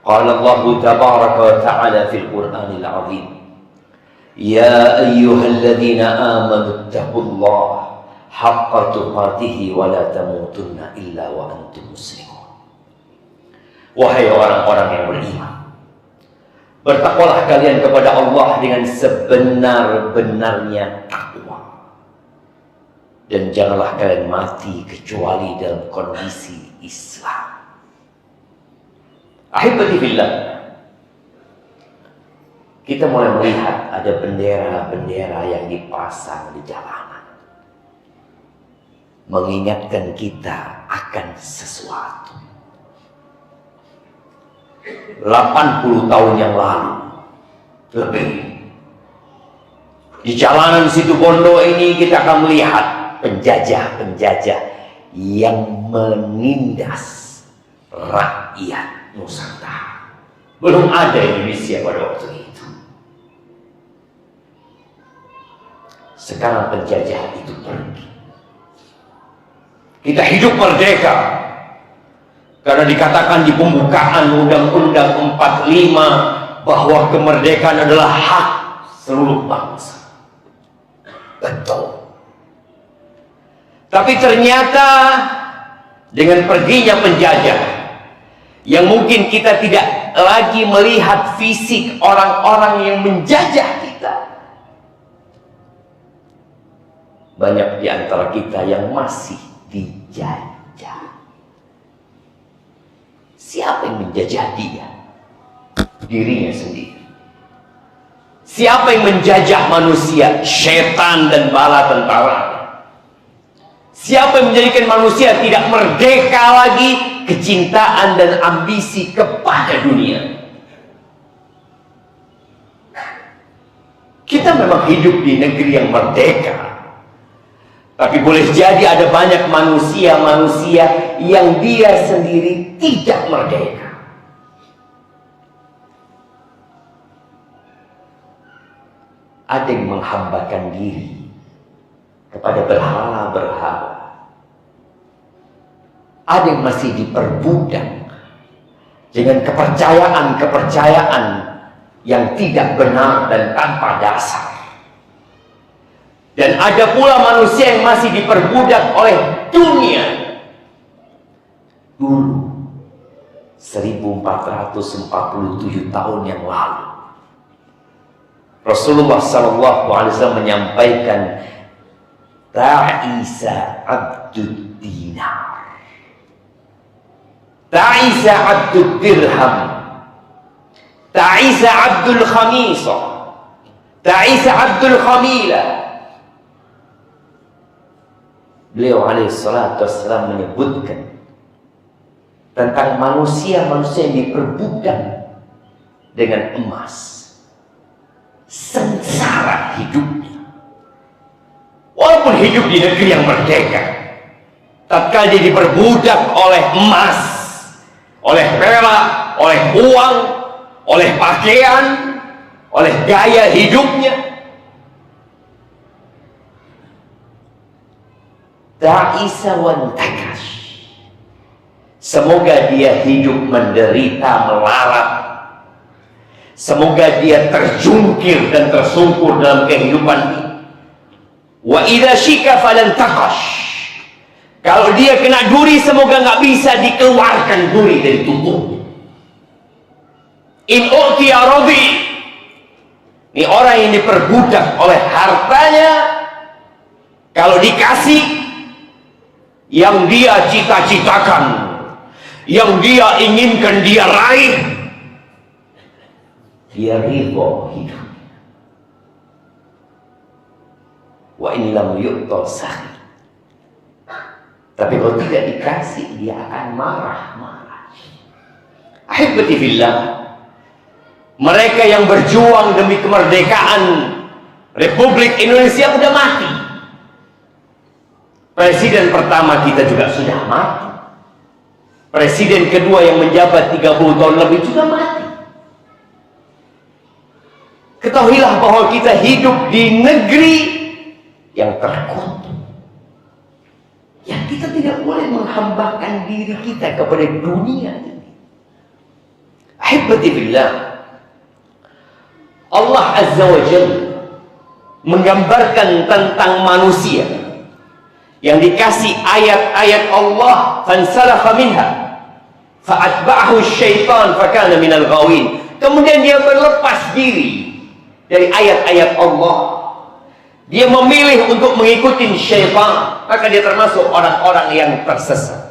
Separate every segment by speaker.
Speaker 1: Qala Allah tabaraka wa ta'ala fil Qur'anil 'azim, ya ayyuhalladzina amanu taqullaha haqqa tuqatih wa la tamutunna illa wa antum muslimun. Wahai orang-orang yang beriman, bertakwalah kalian kepada Allah dengan sebenar-benarnya takwa, dan janganlah kalian mati kecuali dalam kondisi Islam. Ahibati fillah, kita mulai melihat ada bendera-bendera yang dipasang di jalanan, mengingatkan kita akan sesuatu. 80 tahun yang lalu lebih, di jalanan Situbondo ini kita akan melihat penjajah-penjajah yang menindas rakyat Nusantara. Belum ada Indonesia pada waktu itu. Sekarang penjajah itu pergi. Kita hidup merdeka karena dikatakan di pembukaan Undang-Undang 45 bahwa kemerdekaan adalah hak seluruh bangsa. Betul. Tapi ternyata dengan perginya penjajah, yang mungkin kita tidak lagi melihat fisik orang-orang yang menjajah kita, banyak di antara kita yang masih dijajah. Siapa yang menjajah dia? Dirinya sendiri. Siapa yang menjajah manusia? Setan dan bala tentaranya. Siapa yang menjadikan manusia tidak merdeka lagi? Kecintaan dan ambisi kepada dunia. Kita memang hidup di negeri yang merdeka, tapi boleh jadi ada banyak manusia-manusia yang dia sendiri tidak merdeka. Ada yang menghambakan diri kepada berhala-berhala. Ada yang masih diperbudak dengan kepercayaan-kepercayaan yang tidak benar dan tanpa dasar. Dan ada pula manusia yang masih diperbudak oleh dunia. Dulu 1447 tahun yang lalu, Rasulullah SAW menyampaikan, Ta'isa abdud dinar, Ta'isa abdul dirham, Ta'isa abdul khamisah, Ta'isa abdul khamilah. Beliau alaihissalatu wassalam menyebutkan tentang manusia-manusia yang diperbudak dengan emas. Sengsara hidupnya. Walaupun hidup di negeri yang merdeka, tatkala dia diperbudak oleh emas, oleh perak, oleh uang, oleh pakaian, oleh gaya hidupnya, ta'isa wantakash. Semoga dia hidup menderita, melarat. Semoga dia terjungkir dan tersungkur dalam kehidupan ini. Wa idza syika falan taqash. Kalau dia kena duri, semoga nggak bisa dikeluarkan duri dari tubuhnya. In u'tiya radi. Ini orang yang diperbudak oleh hartanya, kalau dikasih yang dia cita-citakan, yang dia inginkan, dia raih, dia ridho hidup. Wa in lam yu'ta sakhi. Tapi kalau tidak dikasih, dia akan marah-marah. Ahibati fillah, mereka yang berjuang demi kemerdekaan Republik Indonesia sudah mati. Presiden pertama kita juga sudah mati. Presiden kedua yang menjabat 30 tahun lebih juga mati. Ketahuilah bahwa kita hidup di negeri yang terkutuk. Yang kita tidak boleh menghambakan diri kita kepada dunia ini. Ahibati billah, Allah Azza wa Jalla menggambarkan tentang manusia yang dikasih ayat-ayat Allah, fansalakha minha fa'atba'ahu syaitan fakana minal ghawin. Kemudian dia berlepas diri dari ayat-ayat Allah. Dia memilih untuk mengikuti syaitan, maka dia termasuk orang-orang yang tersesat.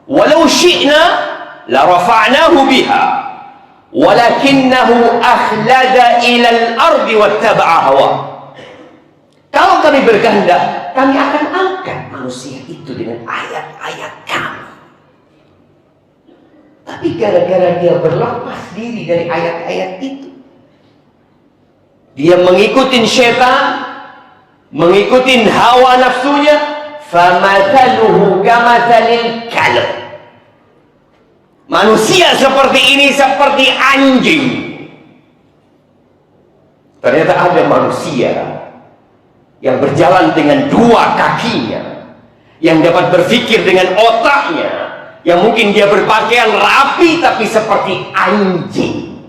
Speaker 1: Walau syi'na la rafa'nahu biha walakinnahu akhlada ila al-ardi wattaba'a hawa. Kalau kami berkehendak, kami akan angkat manusia itu dengan ayat-ayat kami. Tapi gara-gara dia berlepas diri dari ayat-ayat itu, dia mengikuti syaitan, mengikuti hawa nafsunya, famathaluhu kamathalil kalb. Manusia seperti ini seperti anjing. Ternyata ada manusia yang berjalan dengan dua kakinya, yang dapat berpikir dengan otaknya, yang mungkin dia berpakaian rapi tapi seperti anjing.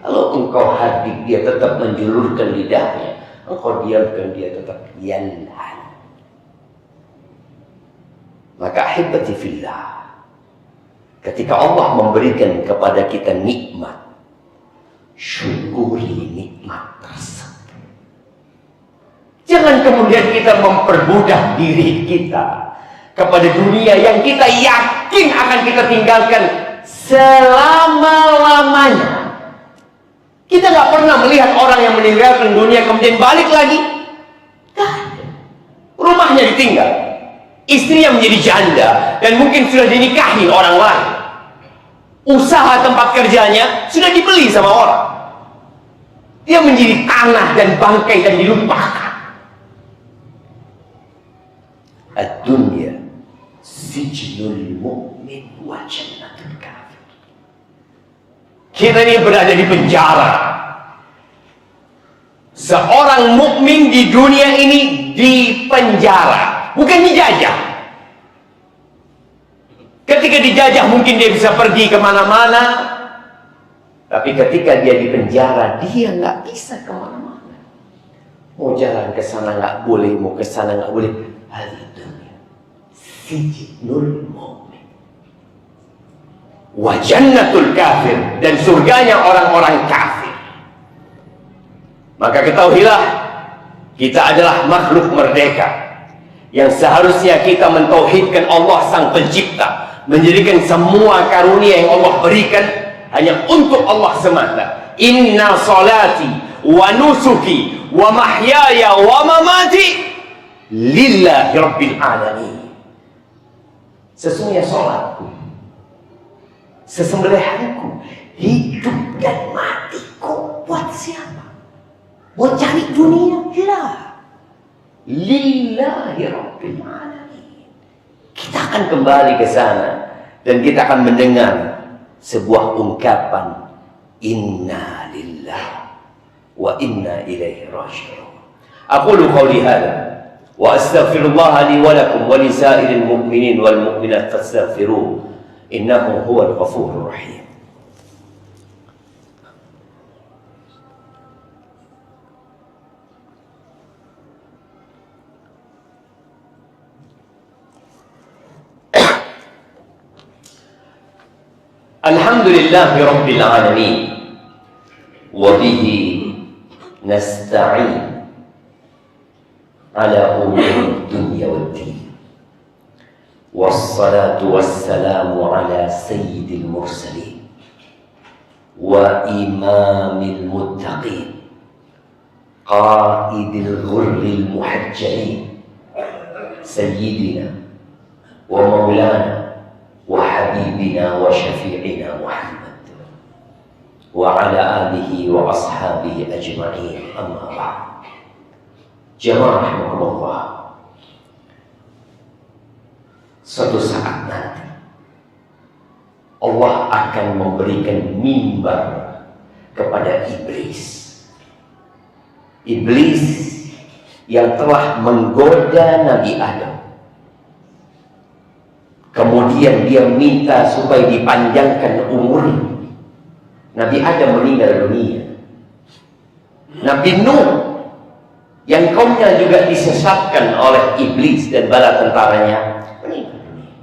Speaker 1: Kalau engkau hadir, dia tetap menjulurkan lidahnya, engkau diamkan, dia tetap yalhan. Maka ahibati fillah, ketika Allah memberikan kepada kita nikmat, syukuri nikmat tersebut. Jangan kemudian kita mempermudah diri kita kepada dunia yang kita yakin akan kita tinggalkan selama-lamanya. Kita nggak pernah melihat orang yang meninggalkan dunia kemudian balik lagi. Rumahnya ditinggal, istrinya menjadi janda, dan mungkin sudah dinikahi orang lain. Usaha tempat kerjanya sudah dibeli sama orang. Dia menjadi tanah dan bangkai dan dilupakan. Ad-dunya sijnul mu'min wa jannatul kafir. Kita ini berada di penjara. Seorang mukmin di dunia ini di penjara, bukan dijajah. Ketika dijajah mungkin dia bisa pergi kemana-mana, tapi ketika dia di penjara, dia nggak bisa kemana-mana. Mau jalan ke sana nggak boleh, mau ke sana nggak boleh. Al-dunya sijnul mu'min wa jannatul kafir, dan surganya orang-orang kafir. Maka ketahuilah, kita adalah makhluk merdeka yang seharusnya kita mentauhidkan Allah Sang Pencipta, menjadikan semua karunia yang Allah berikan hanya untuk Allah semata. Inna salati wa nusuki wa mahyaya wa mamati lillahi rabbil alamin. Sesungguhnya salatku, sesembelihanku, hidup dan matiku buat siapa? Buat cari dunia? Lah, lillahi rabbil alamin. Kita akan kembali ke sana dan kita akan mendengar sebuah ungkapan, inna lillahi wa inna ilaihi raji'un. Aqulu qawli hadha wa astaghfirullah li wa lakum wa li sa'iril mu'minin wal mu'minat fastaghfiruhu innahu huwal ghafurur rahim. Alhamdulillahi rabbil alamin wa bihi nasta'in ala umuri dunya waddin, wassalatu wassalamu ala sayyidil mursalin wa imamil muttaqin qaidil ghurril muhajjalin sayyidina wa maulana wa habibina wa syafi'ina Muhammad wa ala alihi wa ashabihi ajma'in, amma ba'd. Jamaah rahimakumullah, suatu saat nanti Allah akan memberikan mimbar kepada iblis. Iblis yang telah menggoda Nabi Adam, kemudian Kemudian dia minta supaya dipanjangkan umurnya. Nabi Adam meninggal dunia. Nabi Nuh yang kaumnya juga disesatkan oleh iblis dan bala tentaranya meninggal dunia.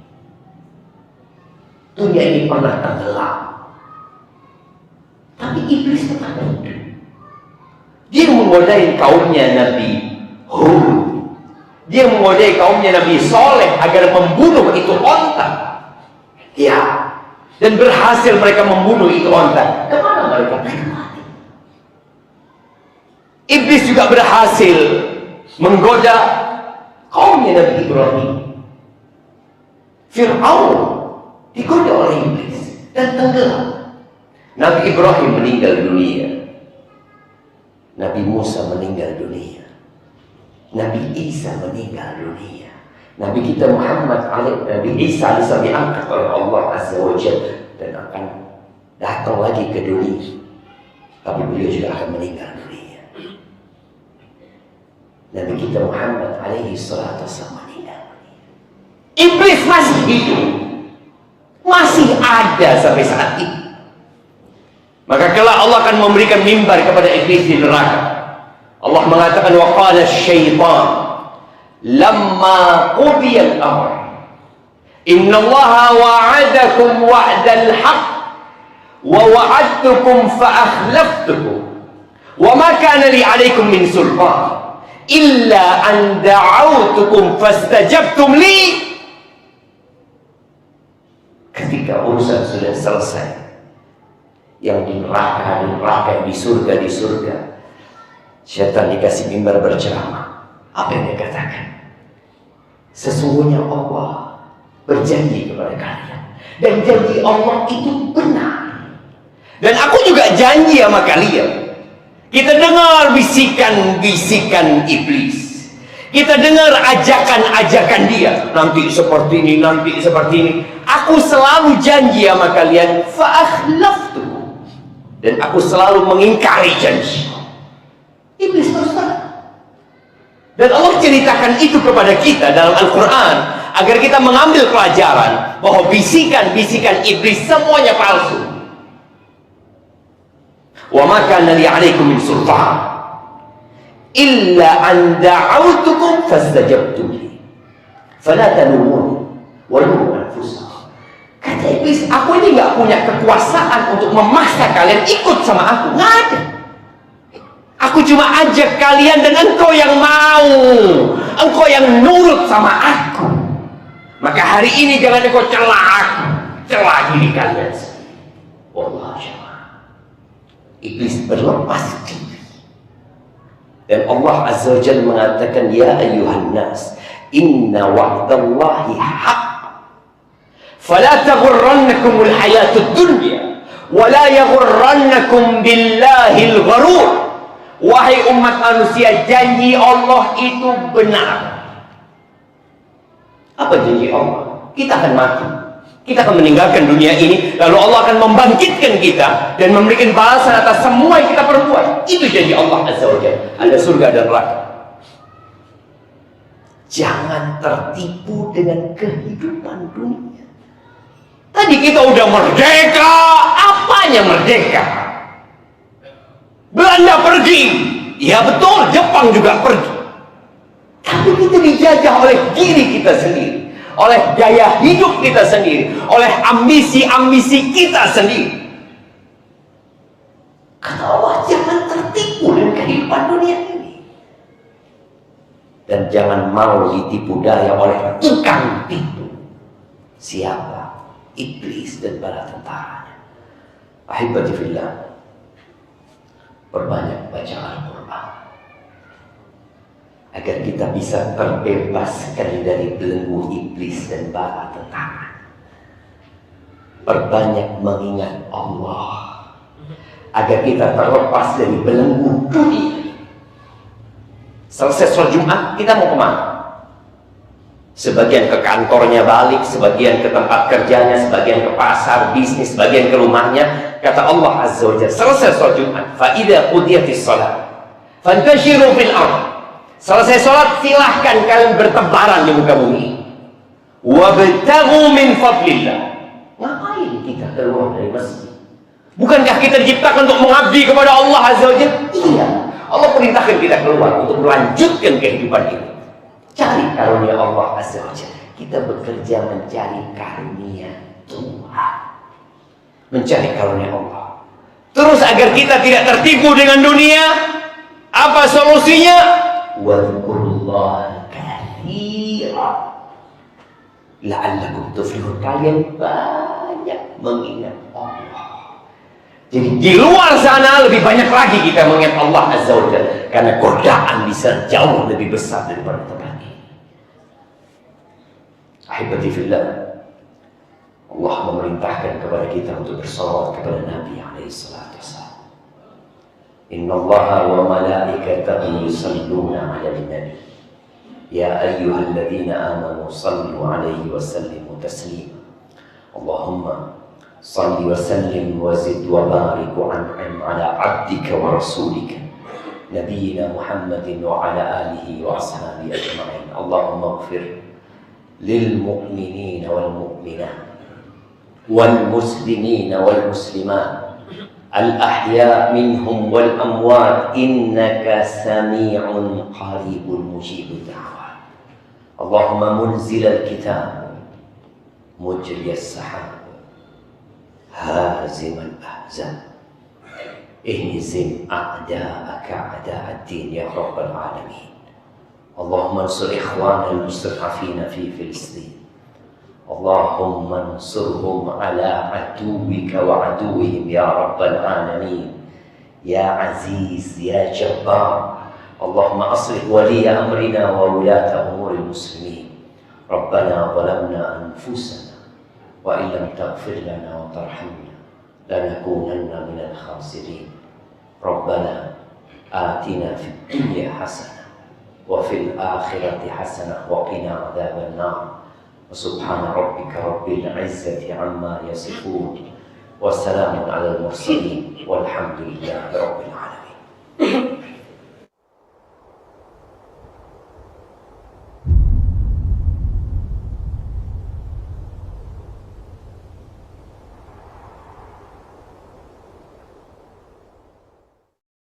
Speaker 1: Dunia ini pernah tenggelam, tapi iblis tetap hidup. Dia menggodai kaumnya Nabi Hud. Dia menggodai kaumnya Nabi Soleh agar membunuh itu onta. Ya, dan berhasil mereka membunuh itu onta. Kemana mereka? Mati. Iblis juga berhasil menggoda kaumnya Nabi Ibrahim. Fir'aun digoda oleh iblis dan tenggelam. Nabi Ibrahim meninggal dunia. Nabi Musa meninggal dunia. Nabi Isa meninggal dunia. Nabi kita Muhammad Nabi Isa diangkat oleh Allah Azza wa Jalla dan akan datang lagi ke dunia. Tapi beliau juga akan meninggal dunia. Nabi kita Muhammad alaihi salatu wassalam meninggal dunia. Iblis masih hidup, masih ada sampai saat ini. Maka kelak Allah akan memberikan mimbar kepada iblis di neraka. Allah mengatakan wa qala asy-syaitan lamma qudiya al-amr innallaha wa'adakum wa'dal haqq wa wa'adtukum fa akhlaftukum wa ma kana li 'alaykum min sultan illa an da'awtukum fastajabtum li. Ketika urusan sudah selesai, yang di neraka, yang di surga, syaitan dikasih mimbar berceramah. Apa yang dia katakan? Sesungguhnya Allah berjanji kepada kalian, dan janji Allah itu benar, dan aku juga janji sama kalian. Kita dengar bisikan-bisikan iblis, kita dengar ajakan-ajakan dia, nanti seperti ini, nanti seperti ini. Aku selalu janji sama kalian, fa akhlaftu, dan aku selalu mengingkari janji. Iblis terus terang. Dan Allah ceritakan itu kepada kita dalam Al-Quran agar kita mengambil pelajaran bahwa bisikan-bisikan iblis semuanya palsu. Wa ma kana li 'alaikum min sultan illa an da'awtukum fastajabtum li fala talumuni wa lumu anfusakum. Kata iblis, aku ini nggak punya kekuasaan untuk memaksa kalian ikut sama aku, nggak ada. Aku cuma ajak kalian dan engkau yang mau, engkau yang nurut sama aku. Maka hari ini jangan engkau celah aku, celah diri kalian sendiri. Wallah jemaah. Iblis berlepas diri. Dan Allah Azza wa Jalla mengatakan, ya ayyuhan nas, inna wa'dallahi haqq. Fala taghurrannakumul hayatud dunya wa la yaghurrannakum billahil gharur. Wahai umat manusia, janji Allah itu benar. Apa janji Allah? Kita akan mati, kita akan meninggalkan dunia ini, lalu Allah akan membangkitkan kita dan memberikan balasan atas semua yang kita perbuat. Itu janji Allah Azza wa Jalla. Ada surga dan neraka. Jangan tertipu dengan kehidupan dunia. Tadi kita udah merdeka. Apanya merdeka? Belanda pergi, ya betul, Jepang juga pergi. Tapi kita dijajah oleh diri kita sendiri, oleh gaya hidup kita sendiri, oleh ambisi-ambisi kita sendiri. Kata Allah, jangan tertipu dengan kehidupan dunia ini. Dan jangan mau ditipu daya oleh tukang tipu. Siapa? Iblis dan bala tentaranya. Ahibati fillah, perbanyak baca Al-Quran agar kita bisa terbebaskan dari belenggu iblis dan bala tentara. Perbanyak mengingat Allah agar kita terlepas dari belenggu dunia. Selesai sholat Jumat, kita mau kemana? Sebagian ke kantornya balik, sebagian ke tempat kerjanya, sebagian ke pasar, bisnis, sebagian ke rumahnya. Kata Allah Azza wa Jalla, selesai sholat Jumat, fa idza qudiyatis shalah fantashiru fil ardh. Selesai sholat, silahkan kalian bertebaran di muka bumi. Wabtaghu min fadlillah. Ngapain kita keluar dari masjid? Bukankah kita diciptakan untuk mengabdi kepada Allah Azza wa Jalla? Iya. Allah perintahkan kita keluar untuk melanjutkan kehidupan ini. Cari karunia Allah Azza wa Jalla. Kita bekerja mencari karunia Tuhan. Mencari karunia Allah. Terus agar kita tidak tertipu dengan dunia, apa solusinya? Wadhkurullaha katsiran la'allakum tuflihun. Kalian banyak mengingat Allah. Jadi di luar sana lebih banyak lagi kita mengingat Allah Azza wa Jalla, karena godaan bisa jauh lebih besar daripada tempat ini. Ahibati fillah, Allah memerintahkan kepada kita untuk bersalawat kepada Nabi alaihi salatu wassalam. Innallaha wa malaikatahu yusalluna 'alan nabi. Ya ayyuhalladzina amanu sallu 'alaihi wa sallimu taslima. Allahumma salli wa sallim wa zid wa barik wa an'im 'ala 'abdika wa rasulika nabiyyina Muhammadin wa 'ala alihi wa ashabihi ajma'in. Allahumma ighfir lil mu'minina wal mu'minat والمسلمين والمسلمات الأحياء منهم والأموات إنك سميع قريب مجيب الدعوات. اللهم منزل الكتاب مجري السحاب هازم الأحزاب اهزم أعداءك أعداء الدين يا رب العالمين. اللهم انصر إخواننا المستضعفين في فلسطين. اللهم انصرهم على عدوك وعدوهم يا رب العالمين. يا عزيز يا جبار. اللهم أصلح ولي أمرنا وولاة أمور المسلمين. ربنا ظلمنا أنفسنا وإن لم تغفر لنا وترحمنا لنكونن من الخاسرين. ربنا آتنا في الدنيا حسنة وفي الآخرة حسنة وقنا عذاب النار. سبحان ربك رب العزة عما يصفون وسلام على المرسلين والحمد لله رب العالمين.